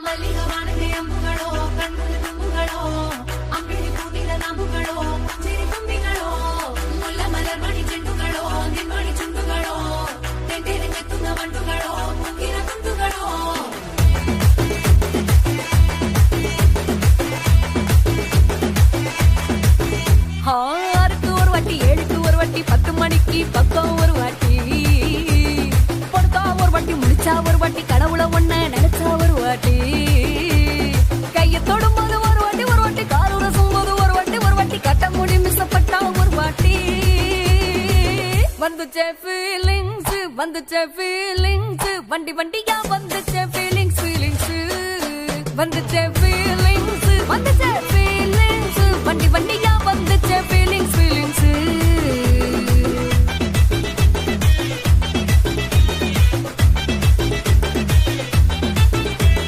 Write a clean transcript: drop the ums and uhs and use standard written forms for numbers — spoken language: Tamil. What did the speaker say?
மல்லிகவானதே அம்புகளோ கண்ணுல தும்புகளோ அம்பிழி பூட்டில நம்புகளோ சிரி தும்பிகளோ முல்ல மலர் மணி செண்டுகளோ நின்மணி சுண்டுகளோ தென்றிருங்கெத்துங்க வண்டுகளோ முங்கிற துண்டுகளோ ஆறுக்கு ஒரு வாட்டி 7க்கு ஒரு வாட்டி 10 மணிக்கு பக்கம் ஒரு வாட்டி பொடுக்கா ஒரு வாட்டி முடிச்சா ஒரு வாட்டி கடவுளை ஒன்ன நினைச்சா ஒரு வாட்டி கைய தொடும்போது ஒரு வாட்டி காரூர சும்போது ஒரு வாட்டி கட்ட முடி மிசப்பட்டா ஒரு வாட்டி வந்துச்சே ஃபீலிங்ஸ் வண்டி வண்டியா வந்துச்சே ஃபீலிங்ஸ் வந்துச்சே ஃபீலிங்ஸ்